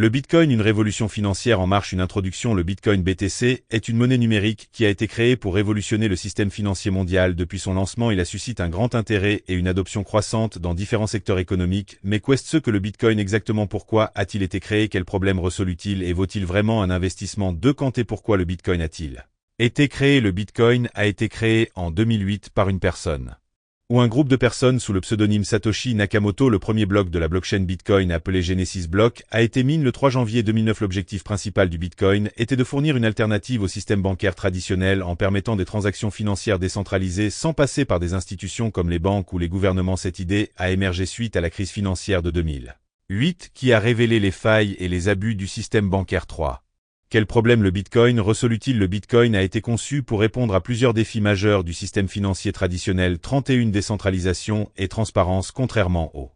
Le Bitcoin, une révolution financière en marche. Une introduction. Le Bitcoin BTC est une monnaie numérique qui a été créée pour révolutionner le système financier mondial. Depuis son lancement, il a suscité un grand intérêt et une adoption croissante dans différents secteurs économiques. Mais qu'est-ce que le Bitcoin exactement? Pourquoi a-t-il été créé? Quels problèmes résout-il et vaut-il vraiment un investissement? Quand et pourquoi le Bitcoin a-t-il été créé? Le Bitcoin a été créé en 2008 par une personne ou un groupe de personnes sous le pseudonyme Satoshi Nakamoto. Le premier bloc de la blockchain Bitcoin, appelé Genesis Block, a été mis le 3 janvier 2009. L'objectif principal du Bitcoin était de fournir une alternative au système bancaire traditionnel en permettant des transactions financières décentralisées sans passer par des institutions comme les banques ou les gouvernements. Cette idée a émergé suite à la crise financière de 2008 qui a révélé les failles et les abus du système bancaire. Quel problème le Bitcoin résout-il? Le Bitcoin a été conçu pour répondre à plusieurs défis majeurs du système financier traditionnel. 31 Décentralisation et transparence. Contrairement aux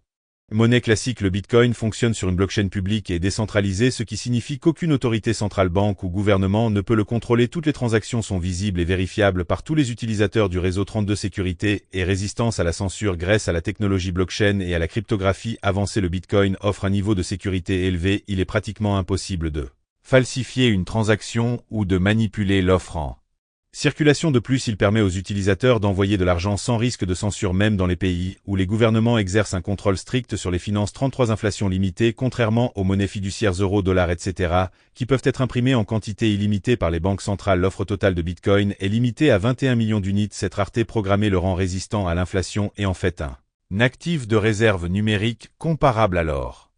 monnaies classiques, le Bitcoin fonctionne sur une blockchain publique et décentralisée, ce qui signifie qu'aucune autorité centrale, banque ou gouvernement ne peut le contrôler. Toutes les transactions sont visibles et vérifiables par tous les utilisateurs du réseau. 32 Sécurité et résistance à la censure. Grâce à la technologie blockchain et à la cryptographie avancée, le Bitcoin offre un niveau de sécurité élevé. Il est pratiquement impossible de falsifier une transaction ou de manipuler l'offre en circulation. De plus, il permet aux utilisateurs d'envoyer de l'argent sans risque de censure, même dans les pays où les gouvernements exercent un contrôle strict sur les finances. 33 Inflation limitée. Contrairement aux monnaies fiduciaires euro, dollar, etc., qui peuvent être imprimées en quantité illimitée par les banques centrales, l'offre totale de Bitcoin est limitée à 21 millions d'unités. Cette rareté programmée le rend résistant à l'inflation et en fait un actif de réserve numérique comparable à l'or.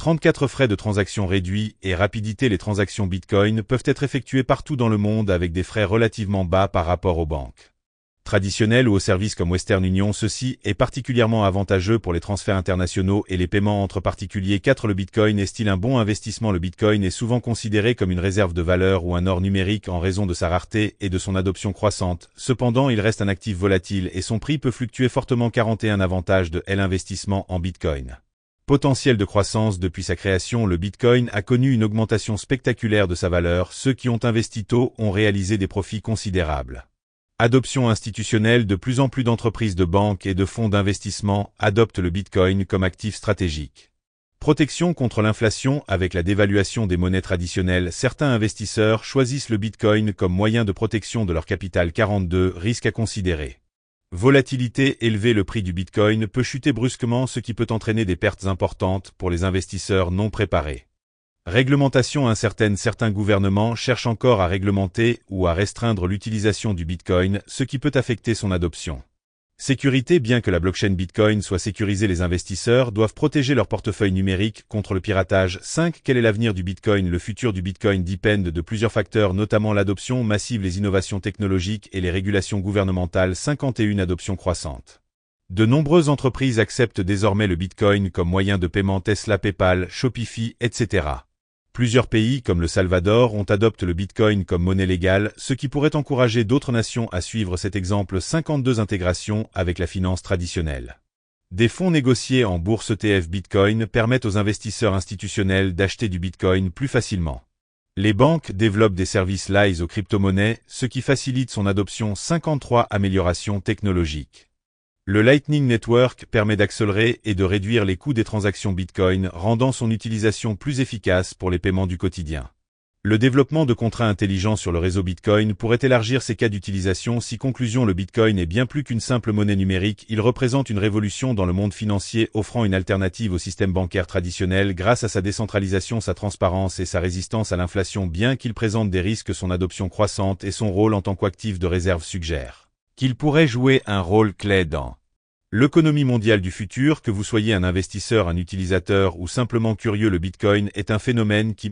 34 Frais de transaction réduits et rapidité. Les transactions Bitcoin peuvent être effectuées partout dans le monde avec des frais relativement bas par rapport aux banques traditionnelles ou aux services comme Western Union. Ceci est particulièrement avantageux pour les transferts internationaux et les paiements entre particuliers. 4 Le Bitcoin est-il un bon investissement? Le Bitcoin est souvent considéré comme une réserve de valeur ou un or numérique en raison de sa rareté et de son adoption croissante. Cependant, il reste un actif volatile et son prix peut fluctuer fortement. 41 Avantages de l'investissement en Bitcoin. Potentiel de croissance. Depuis sa création, le Bitcoin a connu une augmentation spectaculaire de sa valeur. Ceux qui ont investi tôt ont réalisé des profits considérables. Adoption institutionnelle. De plus en plus d'entreprises, de banques et de fonds d'investissement adoptent le Bitcoin comme actif stratégique. Protection contre l'inflation. Avec la dévaluation des monnaies traditionnelles, certains investisseurs choisissent le Bitcoin comme moyen de protection de leur capital. 42 Risques à considérer. Volatilité élevée. Le prix du Bitcoin peut chuter brusquement, ce qui peut entraîner des pertes importantes pour les investisseurs non préparés. Réglementation incertaine. Certains gouvernements cherchent encore à réglementer ou à restreindre l'utilisation du Bitcoin, ce qui peut affecter son adoption. Sécurité. Bien que la blockchain Bitcoin soit sécurisée, les investisseurs doivent protéger leur portefeuille numérique contre le piratage. 5 Quel est l'avenir du Bitcoin? Le futur du Bitcoin dépend de plusieurs facteurs, notamment l'adoption massive, les innovations technologiques et les régulations gouvernementales. 51 Adoption croissante. De nombreuses entreprises acceptent désormais le Bitcoin comme moyen de paiement. Tesla, PayPal, Shopify, etc. Plusieurs pays comme le Salvador ont adopté le Bitcoin comme monnaie légale, ce qui pourrait encourager d'autres nations à suivre cet exemple. 52 Intégration avec la finance traditionnelle. Des fonds négociés en bourse ETF Bitcoin permettent aux investisseurs institutionnels d'acheter du Bitcoin plus facilement. Les banques développent des services liés aux crypto-monnaies, ce qui facilite son adoption. 53 Amélioration technologique. Le Lightning Network permet d'accélérer et de réduire les coûts des transactions Bitcoin, rendant son utilisation plus efficace pour les paiements du quotidien. Le développement de contrats intelligents sur le réseau Bitcoin pourrait élargir ses cas d'utilisation. Conclusion, le Bitcoin est bien plus qu'une simple monnaie numérique, il représente une révolution dans le monde financier, offrant une alternative au système bancaire traditionnel grâce à sa décentralisation, sa transparence et sa résistance à l'inflation. Bien qu'il présente des risques, son adoption croissante et son rôle en tant qu'actif de réserve suggèrent qu'il pourrait jouer un rôle clé dans l'économie mondiale du futur. Que vous soyez un investisseur, un utilisateur ou simplement curieux, le Bitcoin est un phénomène qui